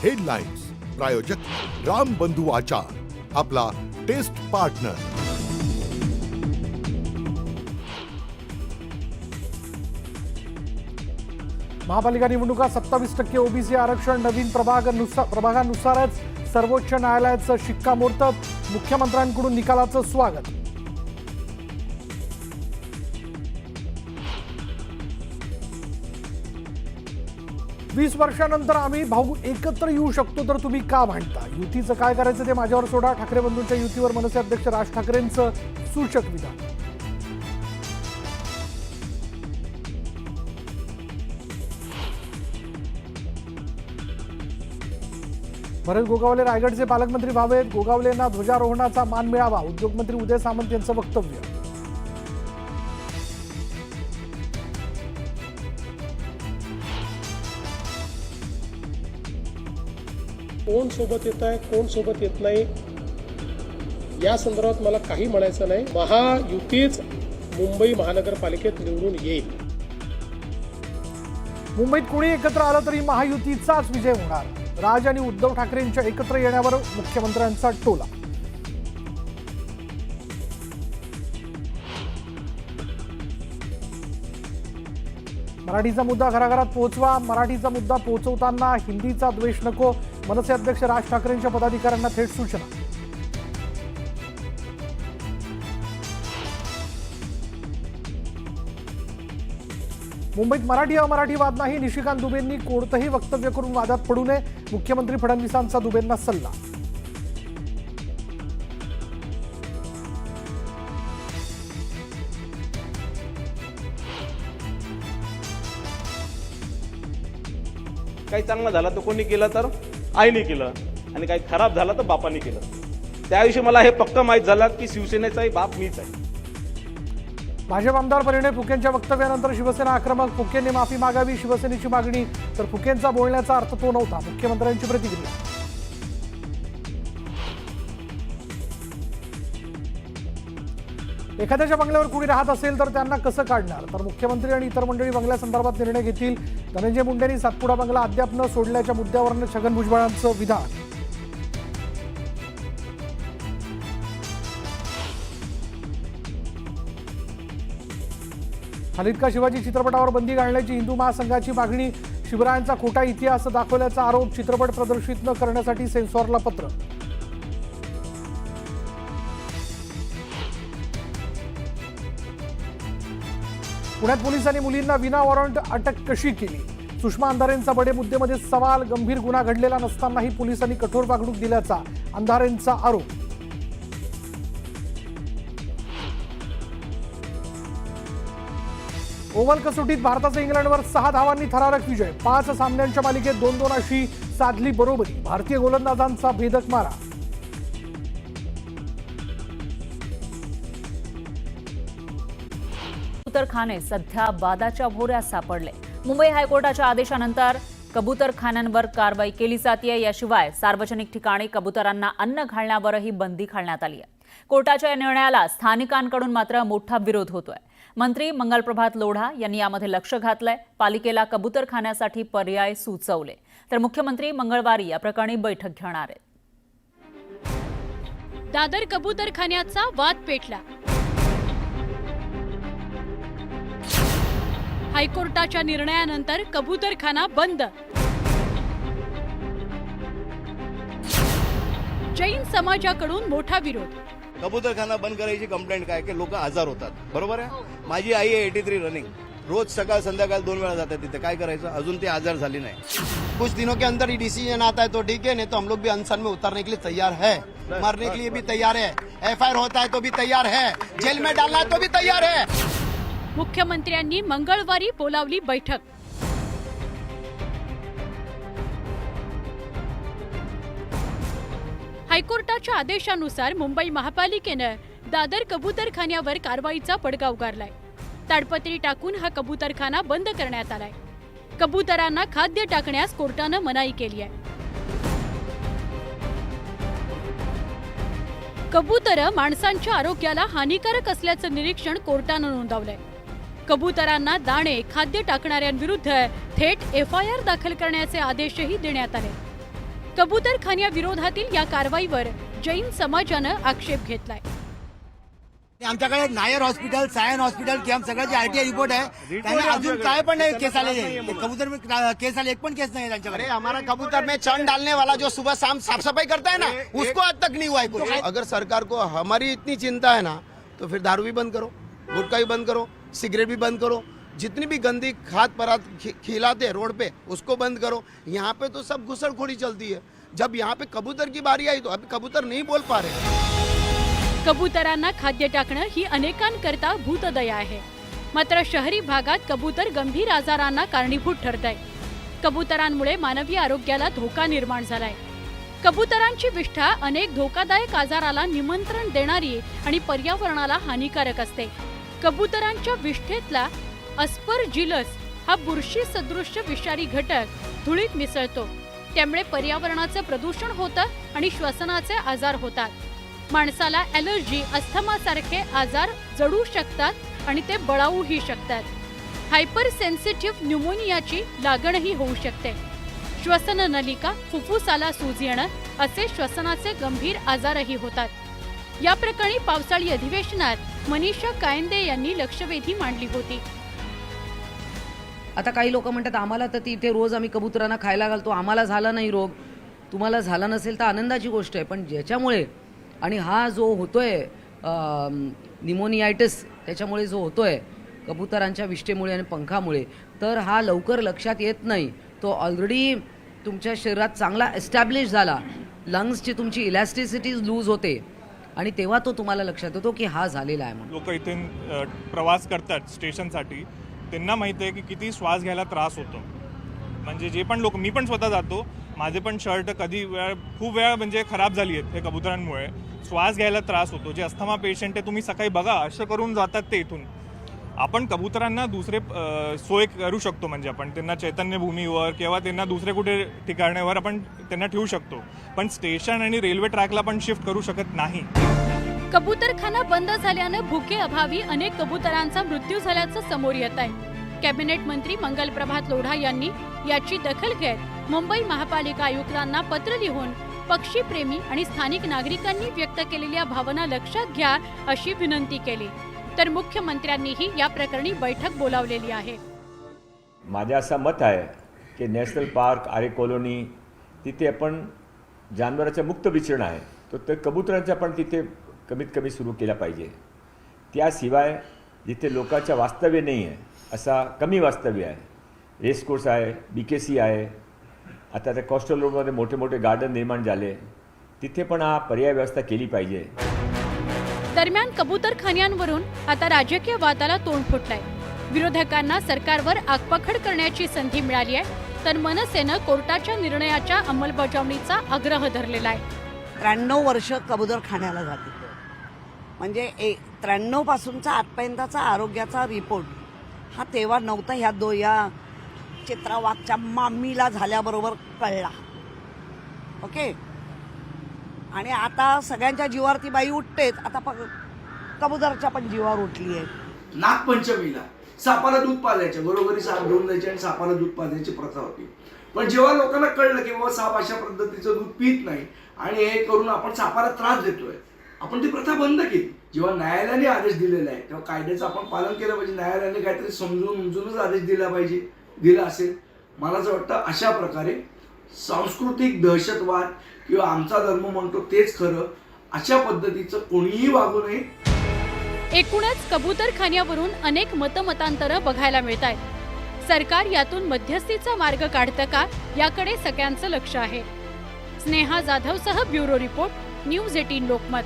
Headlines प्रायोजक राम बंधू आचार, आपला टेस्ट पार्टनर। महापालिका निवडणुका 27% ओबीसी आरक्षण, नवीन प्रभागानुसारच सर्वोच्च न्यायालयाचं शिक्कामोर्तब, मुख्यमंत्र्यांकडून निकालाचं स्वागत। वीस वर्षानंतर आम्ही भाऊ एकत्र येऊ शकतो तर तुम्ही का भांडता? युतीचं काय करायचं ते माझ्यावर सोडा, ठाकरे बंधूंच्या युतीवर मनसे अध्यक्ष राज ठाकरेंचं सूचक विधान। भरत गोगावले रायगडचे पालकमंत्री व्हावेत, गोगावलेंना ध्वजारोहणाचा मान मिळावा, उद्योगमंत्री उदय सामंत यांचं वक्तव्य। कोण सोबत येत आहे, कोण सोबत येत नाही या संदर्भात मला काही म्हणायचं नाही। महायुतीच मुंबई महानगरपालिकेत निवडून येईल। मुंबईत कोणी एकत्र आलं तरी महायुतीचाच विजय होणार, राज आणि उद्धव ठाकरेंच्या एकत्र येण्यावर मुख्यमंत्र्यांचा टोला। मराठीचा मुद्दा घराघरात पोहोचवा, मराठीचा मुद्दा पोहोचवताना हिंदीचा द्वेष नको, मनसे अध्यक्ष राज ठाकरेंच्या पदाधिकाऱ्यांना थेट सूचना। मुंबईत मराठी अमराठी वाद नाही, निशिकांत दुबेंनी कोणतंही वक्तव्य करून वादात पडू नये, मुख्यमंत्री फडणवीसांचा दुबेंना सल्ला। काही चांगलं झालं तर कोणी केलं तर आईने केलं, आणि काही खराब झालं तर बापाने केलं। त्याविषयी मला हे पक्क माहीत झालं की शिवसेनेचाही बाप मीच आहे। भाजप आमदार परिणय फुकेंच्या वक्तव्यानंतर शिवसेना आक्रमक, फुकेंनी माफी मागावी शिवसेनेची मागणी, तर फुकेंचा बोलण्याचा अर्थ तो नव्हता, मुख्यमंत्र्यांची प्रतिक्रिया। एखाद्याच्या बंगल्यावर कुणी राहत असेल तर त्यांना कसं काढणार, तर मुख्यमंत्री आणि इतर मंडळी बंगल्यासंदर्भात निर्णय घेतील। धनंजय मुंडेंनी सातपुडा बंगला अद्याप न सोडल्याच्या मुद्द्यावरून छगन भुजबळांचं विधान। खालिद का शिवाजी चित्रपटावर बंदी घालण्याची हिंदू महासंघाची मागणी, शिवरायांचा खोटा इतिहास दाखवल्याचा आरोप, चित्रपट प्रदर्शित न करण्यासाठी सेन्सॉरला पत्र। पुण्यात पोलिसांनी मुलींना विना वॉरंट अटक कशी केली, सुषमा अंधारेंचा बडे मुद्देमध्ये सवाल, गंभीर गुन्हा घडलेला नसतानाही पोलिसांनी कठोर वागणूक दिल्याचा अंधारेंचा आरोप। ओव्हल कसोटीत भारताचा इंग्लंडवर 6 धावांनी थरारक विजय, 5 सामन्यांच्या मालिकेत 2-2 अशी साधली बरोबरी, भारतीय गोलंदाजांचा भेदक मारा। कबूतरखाने सध्या वादाच्या भोवऱ्यात सापडले। मुंबई हायकोर्टाच्या आदेशानंतर कबूतरखान्यांवर कारवाई केली जाते। याशिवाय सार्वजनिक ठिकाणी कबुतरांना अन्न घालण्यावरही बंदी घालण्यात आली आहे। कोर्टाच्या या निर्णयाला स्थानिकांकडून मात्र मोठा विरोध होतोय। मंत्री मंगलप्रभात लोढा यांनी यामध्ये लक्ष घातलंय, पालिकेला कबूतरखान्यासाठी पर्याय सुचवले, तर मुख्यमंत्री मंगळवारी या प्रकरणी बैठक घेणार आहेत। दादर कबूतरखान्याचा वाद पेटला। हायकोर्टाच्या निर्णयानंतर कबूतरखाना बंद। जैन समाजाकडून मोठा विरोध। कबूतरखाना बंद करायची कंप्लेंट काय की लोक आजार होतात, बरोबर आहे। माझी आई आहे 83 रनिंग, रोज सकाळ संध्याकाळ 2 वेळा जाते तिथे, काय करायचं, अजून ती आजार झाली नाही। कुछ दिनों के अंदर ही डिसीजन आता है तो ठीक है, नहीं तो हम लोग भी अनशन में उतरने के लिए तैयार है, मरने के लिए भी तैयार है, एफआईआर होता है तो भी तैयार है, जेल में डालना है तो भी तैयार है। मुख्यमंत्र्यांनी मंगळवारी बोलावली बैठक। हायकोर्टाच्या आदेशानुसार मुंबई महापालिकेनं दादर कबूतरखान्यावर कारवाईचा पडगा उगारलाय। ताडपत्री टाकून हा कबूतरखाना बंद करण्यात आलाय। कबूतरांना खाद्य टाकण्यास कोर्टानं मनाई केली आहे। कबूतर माणसांच्या आरोग्याला हानिकारक असल्याचं निरीक्षण कोर्टानं नोंदवलंय। कबूतरांना दाणे खाद्य टाकणाऱ्यांविरुद्ध थेट एफआयआर दाखल करण्याचे आदेशही देण्यात आले। कबूतरखान्याविरोधातील या कारवाईवर जैन समाजानं आक्षेप घेतलाय. आमच्याकडे नायर हॉस्पिटल, सायन हॉस्पिटल किंवा सगळ्याचे आरटीआय रिपोर्ट आहे. त्यांना अजून काय पण नाही केस आले. कबूतर में केस आले, एक पण केस नहीं है त्यांच्याकडे. हमारा कबूतर में चंद डालने वाला जो सुबह शाम साफ सफाई करता है ना, उसको आज तक नहीं हुआ है कुछ. अगर सरकार को हमारी इतनी चिंता है ना, तो फिर दारू भी बंद करो, गुटखा भी बंद करो, सिगरेट भी बंद करो, जितनी भी गंदी खाद पदार्थ खिलाते हैं रोड पे उसको बंद करो. यहाँ पे तो सब घुसड़खोरी चलती है. जब यहाँ पे कबूतर की बारी आई तो अभी कबूतर नहीं बोल पा रहे. कबुतरांना खाद्य टाकणं ही अनेकांकरता भूतदया आहे. मात्र शहरी भागात कबूतर गंभीर आजारांना कारणीभूत ठरत आहे. कबुतरांमुळे मानवी आरोग्याला धोका निर्माण झालाय. कबुतरांची विष्ठा अनेक धोकादायक आजाराला निमंत्रण देणारी आणि पर्यावरणाला हानिकारक असते. कबुतरांच्या विष्ठेतला अस्परजिलस हा बुरशी सदृश्य विषारी घटक धुळीत मिसळतो. त्यामुळे पर्यावरणाचं प्रदूषण होतं आणि श्वसनाचे आजार होतात. माणसाला ॲलर्जी, अस्थमासारखे आजार जडू शकतात आणि ते बळावूही शकतात. हायपर सेन्सिटिव्ह न्यूमोनियाची लागणही होऊ शकते. श्वसन नलिका, फुफ्फुसाला सूज येणं असे श्वसनाचे गंभीर आजारही होतात. या प्रकरणी पावसाळी अधिवेशनात मनीषा कायंदे यांनी लक्षवेधी मांडली होती. आता काही लोक म्हणतात आम्हाला तर तिथे रोज आम्ही कबुतरांना खायला घालतो, आम्हाला झाला नाही रोग. तुम्हाला झाला नसेल तर आनंदाची गोष्ट आहे, पण ज्याच्यामुळे आणि हा जो होतोय निमोनियायटिस, त्याच्यामुळे जो होतोय कबुतरांच्या विष्ठेमुळे आणि पंखामुळे, तर हा लवकर लक्षात येत नाही. तो ऑलरेडी तुमच्या शरीरात चांगला एस्टॅब्लिश झाला, लंग्सची तुमची इलॅस्टिसिटी लूज होते आणि तेव्हा तो तुम्हाला लक्षात येतो की हा झालेला आहे म्हणून. लोक इथून प्रवास करतात स्टेशनसाठी, त्यांना माहिती आहे की किती श्वास घ्यायला त्रास होतो. म्हणजे जे पण लोक, मी पण स्वतः जातो, माझे पण शर्ट खूप वेळा म्हणजे खराब झाली आहेत हे कबुतरांमुळे. श्वास घ्यायला त्रास होतो. जे अस्थमा पेशंट आहे तुम्ही सकाळी बघा असे करून जातात ते इथून. आपण कबुतरांना दुसरे सोय करू शकतो, म्हणजे आपण त्यांना चैतन्यभूमीवर किंवा त्यांना दुसरे कुठे ठिकाणावर आपण त्यांना ठेवू शकतो, पण स्टेशन आणि रेल्वे ट्रॅकला पण शिफ्ट करू शकत नाही. कबूतरखाना बंद झाल्यानं भुकेअभावी अनेक कबुतरांचा मृत्यू झाल्याचं समोर येत आहे. कॅबिनेट मंत्री मंगलप्रभात लोढा यांनी याची दखल घेत मुंबई महापालिका आयुक्तांना पत्र लिहून पक्षीप्रेमी आणि स्थानिक नागरिकांनी व्यक्त केलेल्या भावना लक्षात घ्या अशी विनंती केली. तर मुख्यमंत्र्यांनीही या प्रकरणी बैठक बोलावलेली आहे. माझं असं मत आहे की नॅशनल पार्क, आरे कॉलनी, तिथे आपण जानवरांचं मुक्त विचरण आहे, तर ते कबुतरांचं पण तिथे कमीत कमी सुरू केला पाहिजे. त्याशिवाय जिथे लोकांचं वास्तव्य नाही आहे, असा कमी वास्तव्य आहे, रेसकोर्स आहे, BKC आहे, आता त्या कोस्टल रोडमध्ये मोठे मोठे गार्डन निर्माण झाले, तिथे पण हा पर्याय व्यवस्था केली पाहिजे. दरम्यान कबूतरखान्यांवरून आता राजकीय वादाला तोंड फुटलंय. विरोधकांना सरकारवर आगपाखड करण्याची संधी मिळाली आहे, तर मनसेनं कोर्टाच्या निर्णयाच्या अंमलबजावणीचा आग्रह धरलेला आहे. 93 वर्ष कबूतरखान्याला जाते, म्हणजे 93 पासूनचा आजपर्यंतचा आरोग्याचा रिपोर्ट हा तेव्हा नव्हता. या चित्रा वाघच्या मामीला झाल्याबरोबर कळला. ओके, आणि आता सगळ्यांच्या जीवावर ती बाई उठतेच, आता कबूतरच्या पण जीवावर उठली आहे. नागपंचमीला सापाला दूध पाजायचे, घरोघरी साप घेऊन जायचे आणि सापाला दूध पाजायची प्रथा होती. पण जेव्हा लोकांना कळलं की बाबा साप अशा पद्धतीचं दूध पित नाही आणि हे करून आपण सापाला त्रास देतोय, आपण ती प्रथा बंद केली. जेव्हा न्यायालयाने आदेश दिलेला आहे तेव्हा कायद्याचं आपण पालन केलं पाहिजे. न्यायालयाने काहीतरी समजूनच आदेश दिला असेल. मला असं वाटतं अशा प्रकारे सांस्कृतिक दहशतवाद किंवा आमचा धर्म म्हणतो तेच खरं, अशा पद्धतीचं कोणीही वागू नये. एकूणच कबूतरखान्यावरून अनेक मतमतांतरं बघायला मिळत आहेत. सरकार यातून मध्यस्थीचा मार्ग काढतं का, याकडे सगळ्यांचं लक्ष आहे. स्नेहा जाधवसह ब्युरो रिपोर्ट, न्यूज 18 लोकमत.